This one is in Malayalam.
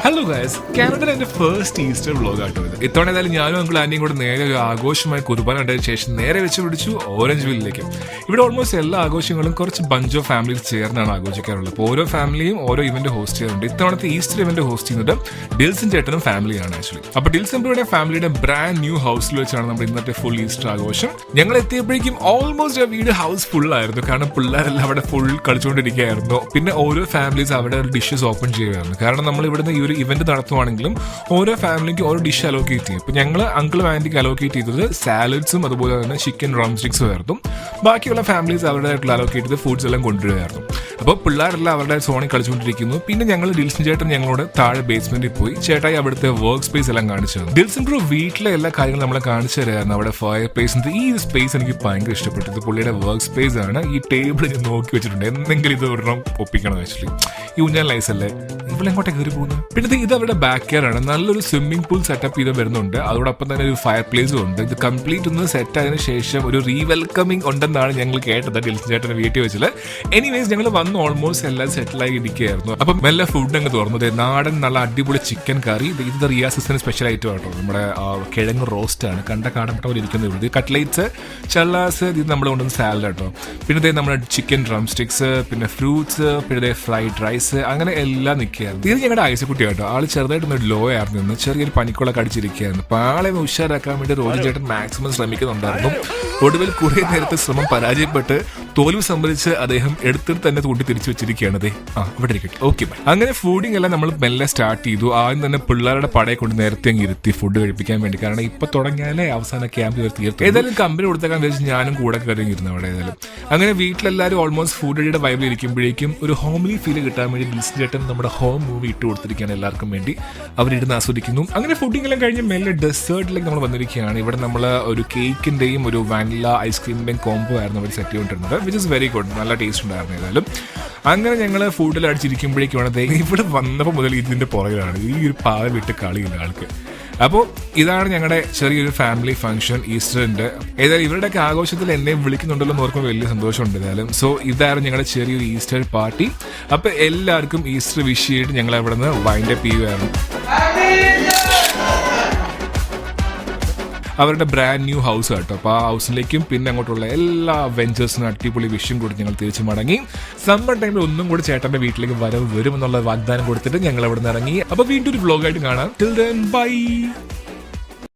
ഹലോ ഗൈസ്, കാനഡയിലെ എന്റെ ഫസ്റ്റ് ഈസ്റ്റർ വ്ലോഗ് ആട്ടോ ഇത്. ഇത്തവണ ഏതായാലും ഞാനും അങ്കിൾ ആന്റിയും കൂടെ നേരെ ഒരു ആഘോഷമായി കുർബാന കണ്ടതിന് ശേഷം നേരെ വെച്ച് പിടിച്ചു ഓറഞ്ച് വില്ലിലേക്ക്. ഇവിടെ ഓൾമോസ്റ്റ് എല്ലാ ആഘോഷങ്ങളും കുറച്ച് ബഞ്ച് ഓഫ് ഫാമിലീസ് ചേർന്നാണ് ആഘോഷിക്കാറുള്ളത്. അപ്പോൾ ഓരോ ഫാമിലിയും ഓരോ ഇവന്റ് ഹോസ്റ്റ് ചെയ്യാറുണ്ട്. ഇത്തവണത്തെ ഈസ്റ്റർ ഇവന്റ് ഹോസ്റ്റ് ചെയ്യുന്നത് ഡിൽസൺ ചേട്ടനും ഫാമിലിയാണ് ആക്ച്വലി. അപ്പോൾ ഡിൽസൺ ബ്രോയുടെ ഫാമിലിയുടെ ബ്രാൻഡ് ന്യൂ ഹൗസിൽ വെച്ചാണ് നമ്മുടെ ഇന്നത്തെ ഫുൾ ഈസ്റ്റർ ആഘോഷം. ഞങ്ങൾ എത്തിയപ്പോഴേക്കും ഓൾമോസ്റ്റ് ആ വീട് ഹൗസ് ഫുൾ ആയിരുന്നു. കാരണം പിള്ളേരെല്ലാം അവിടെ ഫുൾ കളിച്ചുകൊണ്ടിരിക്കുകയായിരുന്നു. പിന്നെ ഓരോ ഫാമിലീസ് അവിടെ ഡിഷസ് ഓപ്പൺ ചെയ്യുമായിരുന്നു. കാരണം നമ്മൾ ഇവിടുന്ന് ഈ ഒരു ഇവന്റ് നടത്തുവാണെങ്കിലും ഓരോ ഫാമിലിക്ക് ഓരോ ഡിഷ് അലോക്കേറ്റ് ചെയ്യും. ഇപ്പൊ ഞങ്ങൾ അങ്കിളും ആന്റിക്ക് അലോക്കേറ്റ് ചെയ്തത് സാലഡ്സും അതുപോലെ തന്നെ ചിക്കൻ ഡ്രം സ്റ്റിക്സും ആയിരുന്നു. ബാക്കിയുള്ള ഫാമിലീസ് അവരുടേതായിട്ടുള്ള അലോക്കേറ്റ് ചെയ്ത് ഫുഡ്സ് എല്ലാം കൊണ്ടുവരുമായിരുന്നു. അപ്പോൾ പിള്ളേരെല്ലാം അവരുടെ സോണിൽ കളിച്ചുകൊണ്ടിരിക്കുന്നു. പിന്നെ ഞങ്ങൾ ഡിൽസൺ ചേട്ടൻ ഞങ്ങളോട് താഴെ ബേസ്മെന്റിൽ പോയി ചേട്ടായി അവിടുത്തെ വർക്ക് സ്പേസ് എല്ലാം കാണിച്ചു തന്നു. ഡിൽസൺ ബ്രോ വീട്ടിലെ എല്ലാ കാര്യങ്ങളും നമ്മളെ കാണിച്ചു തരായിരുന്നു. അവിടെ ഫയർ പ്ലേസ്, ഈ സ്പേസ് എനിക്ക് ഭയങ്കര ഇഷ്ടപ്പെട്ടത്. പുള്ളിയുടെ വർക്ക് സ്പേസ് ആണ്. ഈ ടേബിൾ ഞാൻ നോക്കി വെച്ചിട്ടുണ്ട്, എന്തെങ്കിലും ഇത് ഒരെണ്ണം ഒപ്പിക്കണം ആക്ച്വലി. ഈ ഊഞ്ഞാൽ നൈസല്ലേ, ഇവളെങ്ങോട്ടേ കയറി പോകുന്നത്. പിന്നെ ഇത് അവരുടെ ബാക്ക് യാർഡ് ആണ്. നല്ലൊരു സ്വിമ്മിംഗ് പൂൾ സെറ്റപ്പ് ചെയ്ത് വരുന്നുണ്ട്. അതോടൊപ്പം തന്നെ ഒരു ഫയർ പ്ലേസും ഉണ്ട്. ഇത് കംപ്ലീറ്റ് ഒന്ന് സെറ്റ് ആയതിനു ശേഷം ഒരു റീവെൽക്കമിംഗ് ഉണ്ടെന്നാണ് ഞങ്ങൾ കേട്ടത് ഡിൽസൺ ചേട്ടന്റെ വീട്ടിൽ വെച്ചിട്ട്. എനിവേസ് ഞങ്ങൾ വന്ന് ഓൾമോസ്റ്റ് എല്ലാം സെറ്റിലായി ഇരിക്കുകയായിരുന്നു. അപ്പം മെല്ലെ ഫുഡ് അങ്ങ് തുറന്നത് നാടൻ നല്ല അടിപൊളി ചിക്കൻ കറി. ഇത് റിയാസിന് സ്പെഷ്യൽ ഐറ്റം ആട്ടോ. നമ്മുടെ കിഴങ്ങ് റോസ്റ്റ് ആണ്. കണ്ട കാടമുട്ട പോലെ ഇരിക്കുന്നത്. ഇത് കട്ട്ലേറ്റ്സ്, ചള്ളാസ്, ഇത് നമ്മൾ കൊണ്ടുവന്ന സാലഡ് കേട്ടോ. പിന്നെ നമ്മുടെ ചിക്കൻ ഡ്രം സ്റ്റിക്സ്, പിന്നെ ഫ്രൂട്ട്സ്, പിന്നെ ഫ്രൈഡ് റൈസ്, അങ്ങനെ എല്ലാം നിൽക്കുകയായിരുന്നു. ഇത് ഞങ്ങളുടെ ഐസക്കുട്ടി കേട്ടോ. ആള് ചെറുതായിട്ടൊന്ന് ലോ ആയിരുന്നു, ചെറിയൊരു പനിക്കുളൊക്കെ അടിച്ചിരിക്കുകയായിരുന്നു. അപ്പോൾ ആളെ ഒന്ന് ഉഷാറാക്കാൻ വേണ്ടി റോജി ചേട്ടൻ മാക്സിമം ശ്രമിക്കുന്നുണ്ടായിരുന്നു. ഒടുവിൽ കുറേ നേരത്തെ ശ്രമം പരാജയപ്പെട്ട് തോൽവി സംബന്ധിച്ച് അദ്ദേഹം എടുത്തിട്ട് തന്നെ കൂട്ടി തിരിച്ചു വെച്ചിരിക്കുകയാണ്. ഇവിടെ ഇരിക്കട്ടെ, ഓക്കെ. അങ്ങനെ ഫുഡിങ് എല്ലാം നമ്മൾ മെല്ലെ സ്റ്റാർട്ട് ചെയ്തു. ആദ്യം തന്നെ പിള്ളേരുടെ പടയെ കൊണ്ട് നേരത്തെ അങ്ങ് ഇരുത്തി ഫുഡ് കഴിപ്പിക്കാൻ വേണ്ടി. കാരണം ഇപ്പൊ തുടങ്ങിയാലേ അവസാന ക്യാമ്പ് തീർത്തു. ഏതായാലും കമ്പനി കൊടുത്തേക്കാൻ വെച്ച് ഞാനും കൂടെ കയറിയിരുന്നു അവിടെ. ഏതായാലും അങ്ങനെ വീട്ടിലെല്ലാവരും ഓൾമോസ്റ്റ് ഫുഡ് അടിയുടെ വൈബിൽ ഇരിക്കുമ്പോഴേക്കും ഒരു ഹോംലി ഫീൽ കിട്ടാൻ വേണ്ടി ഡിൽസൺ ചേട്ടൻ നമ്മുടെ ഹോം മൂവി ഇട്ട് കൊടുത്തിരിക്കുകയാണ് എല്ലാവർക്കും വേണ്ടി. അവരിടുന്ന് ആസ്വദിക്കുന്നു. അങ്ങനെ ഫുഡിങ് എല്ലാം കഴിഞ്ഞ് മെല്ലെ ഡെസേർട്ടിലേക്ക് നമ്മൾ വന്നിരിക്കുകയാണ്. ഇവിടെ നമ്മൾ ഒരു കേക്കിന്റെയും ഒരു വാനില ഐസ്ക്രീമിന്റെയും കോംബോ ആയിരുന്നു അവർ സെറ്റ് ചെയ്തുകൊണ്ടിരുന്നത്. വിച്ച് ഇസ് വെരി ഗുഡ്, നല്ല ടേസ്റ്റ് ഉണ്ടായിരുന്നു. ഏതായാലും അങ്ങനെ ഞങ്ങൾ ഫുഡിൽ അടിച്ചിരിക്കുമ്പോഴേക്കാണ് ഇവിടെ വന്നപ്പോൾ മുതൽ ഇതിന്റെ പുറകിലാണ്. ഈ ഒരു പാവ വിട്ട് കളിയില്ല ആൾക്ക്. അപ്പോൾ ഇതാണ് ഞങ്ങളുടെ ചെറിയൊരു ഫാമിലി ഫംഗ്ഷൻ ഈസ്റ്ററിന്റെ. ഏതായാലും ഇവരുടെയൊക്കെ ആഘോഷത്തിൽ എന്നെ വിളിക്കുന്നുണ്ടല്ലോ എന്ന് ഓർക്കുമ്പോൾ വലിയ സന്തോഷമുണ്ട്. ഏതായാലും സോ ഇതായിരുന്നു ഞങ്ങളുടെ ചെറിയൊരു ഈസ്റ്റർ പാർട്ടി. അപ്പൊ എല്ലാവർക്കും ഈസ്റ്റർ വിഷ് ചെയ്തിട്ട് ഞങ്ങൾ അവിടെ നിന്ന് വൈൻഡ് അപ്പ് ചെയ്യുകയായിരുന്നു. അവരുടെ ബ്രാൻഡ് ന്യൂ ഹൗസ് കേട്ടോ. അപ്പോൾ ആ ഹൗസിലേക്കും പിന്നെ അങ്ങോട്ടുള്ള എല്ലാ വെഞ്ചേഴ്സിനും അടിപൊളി വിഷയം കൂടി ഞങ്ങൾ തിരിച്ചു മടങ്ങി. സമ്മർ ടൈമിൽ ഒന്നും കൂടി ചേട്ടന്റെ വീട്ടിലേക്ക് വരുമെന്നുള്ള വാഗ്ദാനം കൊടുത്തിട്ട് ഞങ്ങൾ അവിടെ നിന്ന് ഇറങ്ങി. അപ്പോൾ വീണ്ടും ഒരു വ്ലോഗായിട്ട് കാണാം. Till then bye.